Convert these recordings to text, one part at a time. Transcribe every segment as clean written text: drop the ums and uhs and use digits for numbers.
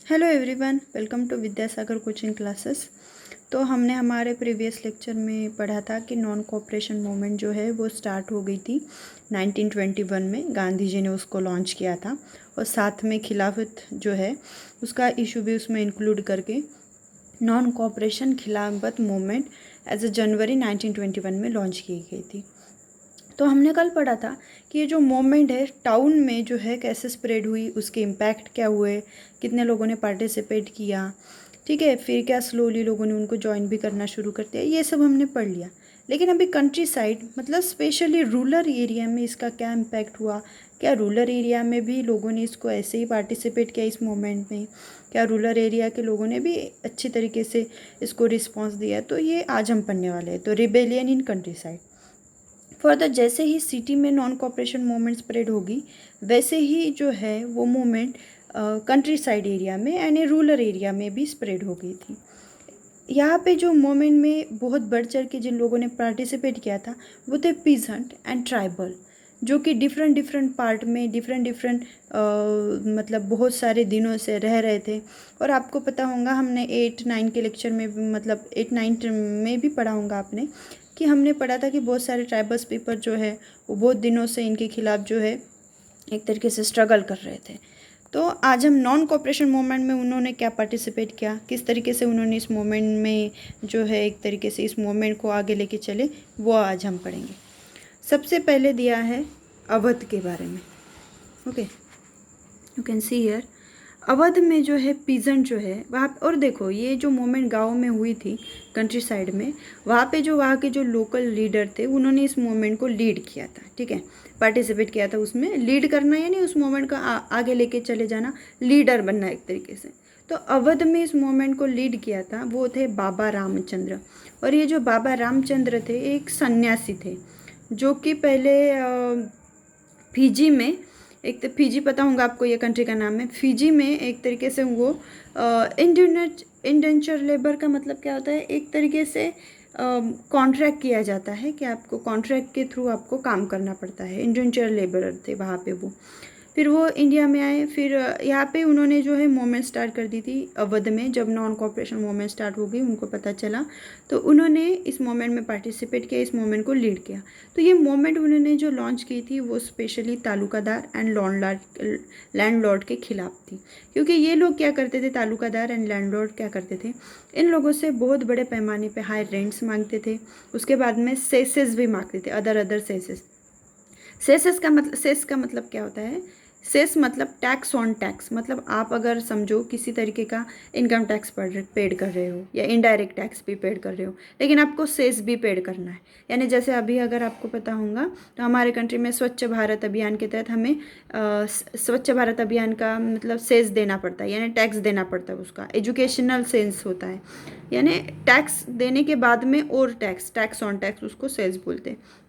Hello everyone, welcome to Vidyasagar coaching classes. तो हमने हमारे प्रीवियस लेक्चर में पढ़ा था कि नॉन कोऑपरेशन मूवमेंट जो है वो स्टार्ट हो गई थी 1921 में। गांधी जी ने उसको लॉन्च किया था और साथ में खिलाफत जो है उसका इशू भी उसमें इंक्लूड करके नॉन कोऑपरेशन खिलाफत मूवमेंट एज अ जनवरी 1921 में लॉन्च की गई थी। तो हमने कल पढ़ा था कि ये जो मूवमेंट है टाउन में जो है कैसे स्प्रेड हुई, उसके इम्पैक्ट क्या हुए, कितने लोगों ने पार्टिसिपेट किया, ठीक है, फिर क्या स्लोली लोगों ने उनको ज्वाइन भी करना शुरू कर दिया, ये सब हमने पढ़ लिया। लेकिन अभी कंट्री साइड मतलब स्पेशली रूरल एरिया में इसका क्या इम्पैक्ट हुआ, क्या रूरल एरिया में भी लोगों ने इसको ऐसे ही पार्टिसिपेट किया इस मूवमेंट में, क्या रूरल एरिया के लोगों ने भी अच्छी तरीके से इसको रिस्पॉन्स दिया, तो ये आज हम पढ़ने वाले हैं। तो rebellion in country side. Further जैसे ही सिटी में नॉन कॉपरेशन मूवमेंट स्प्रेड होगी वैसे ही जो है वो मूवमेंट कंट्री साइड एरिया में यानी रूरल एरिया में भी स्प्रेड हो गई थी। यहाँ पे जो मूवमेंट में बहुत बढ़ चढ़ के जिन लोगों ने पार्टिसिपेट किया था वो थे पीजेंट एंड ट्राइबल, जो कि डिफरेंट डिफरेंट पार्ट में डिफरेंट डिफरेंट मतलब बहुत सारे दिनों से रह रहे थे। और आपको पता होगा हमने 8-9 के लेक्चर में मतलब 8-9 में भी पढ़ा होगा आपने कि हमने पढ़ा था कि बहुत सारे ट्राइबल्स पीपल जो है वो बहुत दिनों से इनके खिलाफ जो है एक तरीके से स्ट्रगल कर रहे थे। तो आज हम नॉन कोऑपरेशन मूवमेंट में उन्होंने क्या पार्टिसिपेट किया, किस तरीके से उन्होंने इस मूवमेंट में जो है एक तरीके से इस मूवमेंट को आगे लेके चले, वो आज हम पढ़ेंगे। सबसे पहले दिया है अवध के बारे में। Okay, you can see here Awadh में जो है पीजेंट जो है वहाँ, और देखो ये जो मूवमेंट गाँव में हुई थी कंट्री साइड में, वहाँ पे जो वहाँ के जो लोकल लीडर थे उन्होंने इस मूवमेंट को लीड किया था, ठीक है, पार्टिसिपेट किया था उसमें। लीड करना यानी उस मूवमेंट का आगे लेके चले जाना, लीडर बनना एक तरीके से। तो अवध में इस मूवमेंट को लीड किया था वो थे बाबा रामचंद्र। और ये जो बाबा रामचंद्र थे एक सन्यासी थे जो कि पहले फिजी में, एक तो फिजी पता होगा आपको, ये कंट्री का नाम है। फिजी में एक तरीके से वो इंडेंचर लेबर का मतलब क्या होता है, एक तरीके से कॉन्ट्रैक्ट किया जाता है कि आपको कॉन्ट्रैक्ट के थ्रू आपको काम करना पड़ता है। इंडेंचर लेबरर थे वहाँ पे वो। फिर वो इंडिया में आए, फिर यहाँ पे उन्होंने जो है मूवमेंट स्टार्ट कर दी थी अवध में। जब नॉन कॉपरेशन मूवमेंट स्टार्ट हो गई उनको पता चला तो उन्होंने इस मूवमेंट में पार्टिसिपेट किया, इस मूवमेंट को लीड किया। तो ये मूवमेंट उन्होंने जो लॉन्च की थी वो स्पेशली तालुकादार एंड लैंडलॉर्ड के खिलाफ थी। क्योंकि ये लोग क्या करते थे, तालुकादार एंड लैंडलॉर्ड क्या करते थे, इन लोगों से बहुत बड़े पैमाने पे हाई रेंट्स मांगते थे। उसके बाद में सेसेस भी मांगते थे, अदर सेसेस। सेस का मतलब क्या होता है, सेस मतलब टैक्स ऑन टैक्स। मतलब आप अगर समझो किसी तरीके का इनकम टैक्स पेड कर रहे हो या इनडायरेक्ट टैक्स भी पेड कर रहे हो, लेकिन आपको सेस भी पेड करना है। यानी जैसे अभी अगर आपको पता होगा तो हमारे कंट्री में स्वच्छ भारत अभियान के तहत हमें स्वच्छ भारत अभियान का मतलब सेस देना पड़ता है, यानी टैक्स देना पड़ता है। उसका एजुकेशनल सेंस होता है, यानी टैक्स देने के बाद में और टैक्स ऑन टैक्स, उसको सेस बोलते हैं।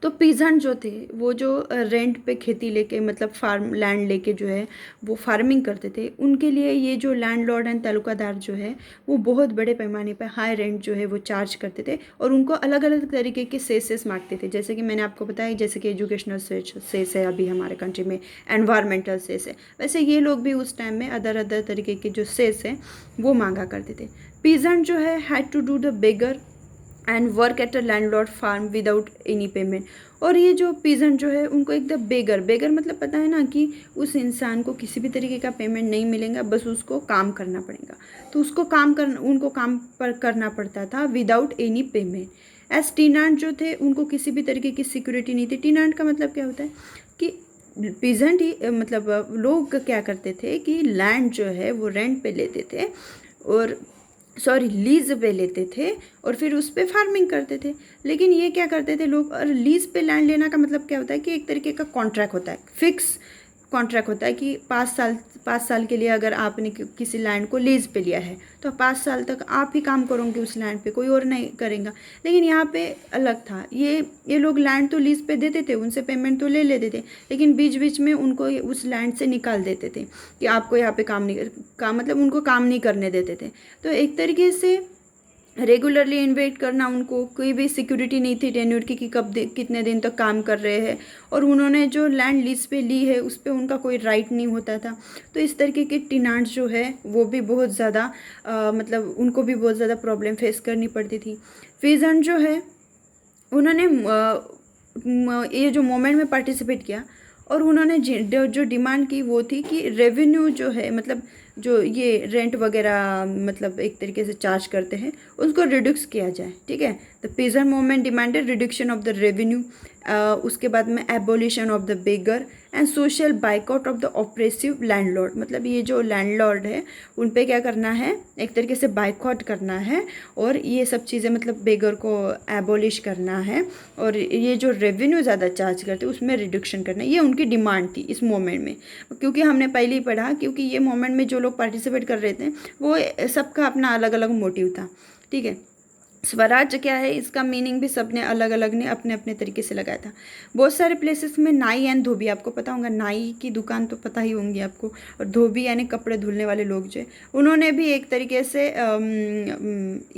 तो पीजेंट जो थे वो जो रेंट पे खेती लेके मतलब फार्म लैंड लेके जो है वो फार्मिंग करते थे, उनके लिए ये जो लैंडलॉर्ड एंड तालुकादार जो है वो बहुत बड़े पैमाने पर हाई रेंट जो है वो चार्ज करते थे और उनको अलग अलग तरीके के सेसेस मांगते थे। जैसे कि मैंने आपको बताया, जैसे कि एजुकेशनल सेस है अभी हमारे कंट्री में, एनवायरमेंटल सेस है, वैसे ये लोग भी उस टाइम में अदर तरीके के जो सेस है वो मांगा करते थे। पीजेंट जो है had to do the begar and work at a landlord farm without any payment. और ये जो पीजेंट जो है उनको एकदम बेगर मतलब पता है ना कि उस इंसान को किसी भी तरीके का पेमेंट नहीं मिलेगा, बस उसको काम करना पड़ेगा। तो उसको उनको काम पर करना पड़ता था विदाउट एनी पेमेंट। एज टीनांट जो थे उनको किसी भी तरीके की सिक्योरिटी नहीं थी। टीनांट का मतलब क्या होता है कि पीजेंट ही मतलब लोग क्या करते थे कि लैंड जो है वो रेंट पे लेते थे और लीज पे लेते थे और फिर उस पर फार्मिंग करते थे। लेकिन ये क्या करते थे लोग, और लीज पे लैंड लेना का मतलब क्या होता है कि एक तरीके का कॉन्ट्रैक्ट होता है, फिक्स कॉन्ट्रैक्ट होता है कि 5 साल के लिए अगर आपने किसी लैंड को लीज पे लिया है तो 5 साल तक आप ही काम करोगे उस लैंड पे, कोई और नहीं करेगा। लेकिन यहाँ पे अलग था, ये लोग लैंड तो लीज पे देते थे, उनसे पेमेंट तो ले लेते थे, लेकिन बीच बीच में उनको उस लैंड से निकाल देते थे कि आपको यहाँ पे काम नहीं मतलब उनको काम नहीं करने देते थे। तो एक तरीके से रेगुलरली इन्वाइट करना, उनको कोई भी सिक्योरिटी नहीं थी टेन्योर की कि कितने दिन तक काम कर रहे हैं, और उन्होंने जो लैंड लीज पे ली है उस पर उनका कोई राइट नहीं होता था। तो इस तरीके के टिनांट्स जो है वो भी बहुत ज़्यादा मतलब उनको भी बहुत ज़्यादा प्रॉब्लम फेस करनी पड़ती थी। फिजन जो है उन्होंने ये जो मूवमेंट में पार्टिसिपेट किया, और उन्होंने जो डिमांड की वो थी कि रेवेन्यू जो है, मतलब जो ये रेंट वगैरह मतलब एक तरीके से चार्ज करते हैं उसको रिड्यूस किया जाए। ठीक है, the peasant movement demanded reduction of the revenue, उसके बाद में abolition of the begar and social boycott of the oppressive landlord. मतलब ये जो लैंडलॉर्ड है उन पे क्या करना है, एक तरीके से बाइकआउट करना है, और ये सब चीज़ें मतलब बेगर को एबोलिश करना है, और ये जो रेवेन्यू ज़्यादा चार्ज करते उसमें रिडक्शन करना है। ये उनकी डिमांड थी इस मोमेंट में, क्योंकि हमने पहले ही पढ़ा, क्योंकि ये मोमेंट में जो लोग पार्टिसिपेट कर रहे थे वो सबका अपना अलग अलग मोटिव था। ठीक है, स्वराज क्या है इसका मीनिंग भी सबने अलग अलग ने अपने अपने तरीके से लगाया था। बहुत सारे प्लेसेस में नाई एंड धोबी, आपको पता होगा नाई की दुकान तो पता ही होंगी आपको, और धोबी यानी कपड़े धुलने वाले लोग जो उन्होंने भी एक तरीके से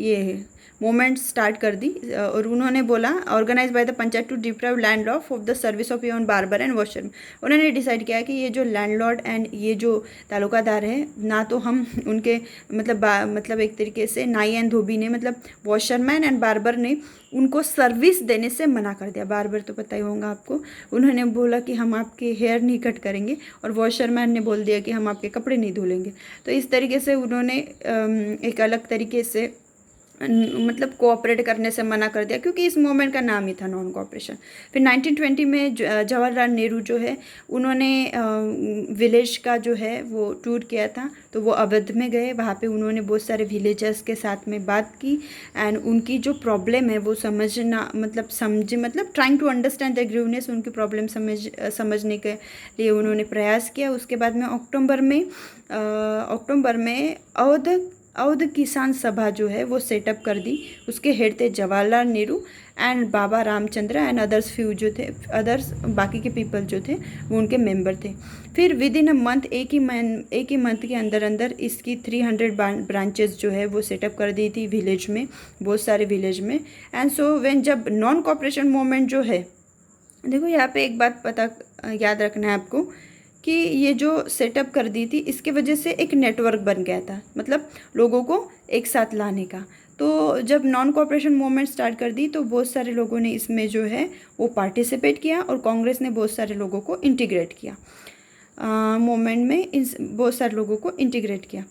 ये मूवमेंट स्टार्ट कर दी, और उन्होंने बोला organize by the panchayat to deprive landlord of the service of योन बार्बर एंड वॉशर। उन्होंने डिसाइड किया कि ये जो लैंडलॉर्ड एंड ये जो तालुकादार है ना, तो हम उनके मतलब एक तरीके से नाई एंड धोबी ने मतलब वॉशरमैन एंड बार्बर ने उनको सर्विस देने से मना कर दिया। बार्बर तो पता ही होगा आपको, उन्होंने बोला कि हम आपके हेयर नहीं कट करेंगे, और वॉशरमैन ने बोल दिया कि हम आपके कपड़े नहीं धुलेंगे। तो इस तरीके से उन्होंने एक अलग तरीके से मतलब कोऑपरेट करने से मना कर दिया, क्योंकि इस मूवमेंट का नाम ही था नॉन कोऑपरेशन। फिर 1920 में जवाहरलाल नेहरू जो है उन्होंने विलेज का जो है वो टूर किया था, तो वो अवध में गए, वहाँ पे उन्होंने बहुत सारे विलेजर्स के साथ में बात की, एंड उनकी जो प्रॉब्लम है वो मतलब ट्राइंग टू अंडरस्टैंड द ग्रीवनेस, उनकी प्रॉब्लम समझने के लिए उन्होंने प्रयास किया। उसके बाद में अक्टूबर में अवध किसान सभा जो है वो सेटअप कर दी। उसके हेड थे Jawaharlal Nehru and Baba Ramchandra and others बाकी के पीपल जो थे वो उनके मेंबर थे। फिर विद इन अ मंथ, एक ही मंथ के अंदर अंदर इसकी 300 ब्रांचेस जो है वो सेटअप कर दी थी विलेज में, बहुत सारे विलेज में। एंड सो व्हेन जब नॉन कॉपरेशन मूवमेंट जो है, देखो यहाँ पे एक बात याद रखना है आपको कि ये जो सेटअप कर दी थी इसके वजह से एक नेटवर्क बन गया था, मतलब लोगों को एक साथ लाने का। तो जब नॉन कोऑपरेशन मूवमेंट स्टार्ट कर दी तो बहुत सारे लोगों ने इसमें जो है वो पार्टिसिपेट किया, और कांग्रेस ने बहुत सारे लोगों को इंटीग्रेट किया मूवमेंट में, बहुत सारे लोगों को इंटीग्रेट किया।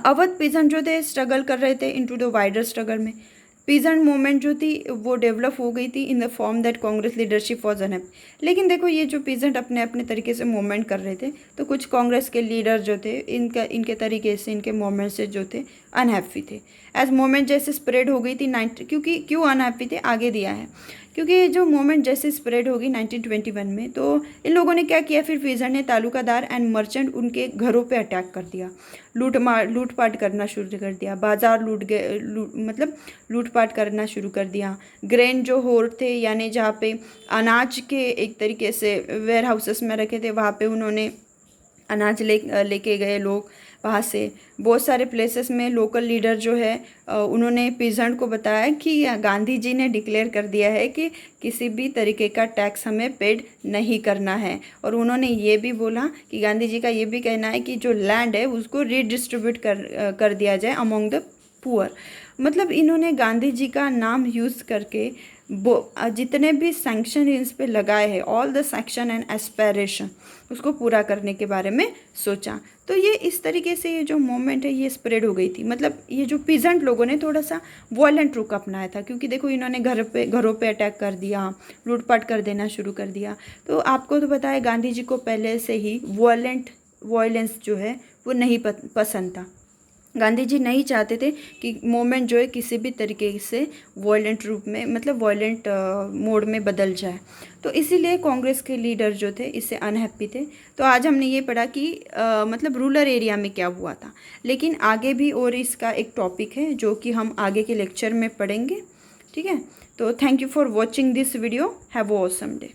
अवध पीजेंट जो थे स्ट्रगल कर रहे थे इनटू द वाइडर स्ट्रगल में। पीजेंट मूवमेंट जो थी वो डेवलप हो गई थी in the form that Congress leadership was unhappy. लेकिन देखो ये जो पीजेंट अपने अपने तरीके से मूवमेंट कर रहे थे, तो कुछ कांग्रेस के लीडर जो थे इनके तरीके से, इनके मूवमेंट से जो थे अनहैप्पी थे। एज मूवमेंट जैसे स्प्रेड हो गई थी क्यों अनहैप्पी थे आगे दिया है, क्योंकि जो मूवमेंट जैसे स्प्रेड होगी 1921 में, तो इन लोगों ने क्या किया, फिर पीजेंट ने तालुकादार एंड मर्चेंट उनके घरों पे अटैक कर दिया, लूटपाट करना शुरू कर दिया, बाजार लूटपाट करना शुरू कर दिया। ग्रेन जो होर्ड थे यानी जहाँ पे अनाज के एक तरीके से वेयर हाउसेस में रखे थे, वहाँ पे उन्होंने अनाज लेके गए लोग वहाँ से। बहुत सारे प्लेसेस में लोकल लीडर जो है उन्होंने पीजेंट को बताया कि गांधी जी ने डिक्लेयर कर दिया है कि किसी भी तरीके का टैक्स हमें पेड नहीं करना है, और उन्होंने ये भी बोला कि गांधी जी का ये भी कहना है कि जो लैंड है उसको रीडिस्ट्रीब्यूट कर दिया जाए अमॉन्ग द पुअर। मतलब इन्होंने गांधी जी का नाम यूज़ करके जितने भी सैंक्शन इस पे लगाए हैं, all the sanction and aspiration, उसको पूरा करने के बारे में सोचा। तो ये इस तरीके से ये जो मूवमेंट है ये स्प्रेड हो गई थी। मतलब ये जो पीजेंट लोगों ने थोड़ा सा वॉयलेंट रुख अपनाया था, क्योंकि देखो इन्होंने घरों पे अटैक कर दिया, लूटपाट कर देना शुरू कर दिया। तो आपको तो पता है गांधी जी को पहले से ही वॉयलेंस जो है वो नहीं पसंद था। गांधी जी नहीं चाहते थे कि मूवमेंट जो है किसी भी तरीके से वॉयलेंट रूप में, मतलब वॉयलेंट मोड में बदल जाए। तो इसीलिए कांग्रेस के लीडर जो थे इससे अनहैप्पी थे। तो आज हमने ये पढ़ा कि मतलब रूरल एरिया में क्या हुआ था, लेकिन आगे भी और इसका एक टॉपिक है जो कि हम आगे के लेक्चर में पढ़ेंगे। ठीक है, तो thank you for watching this video. Have a awesome day.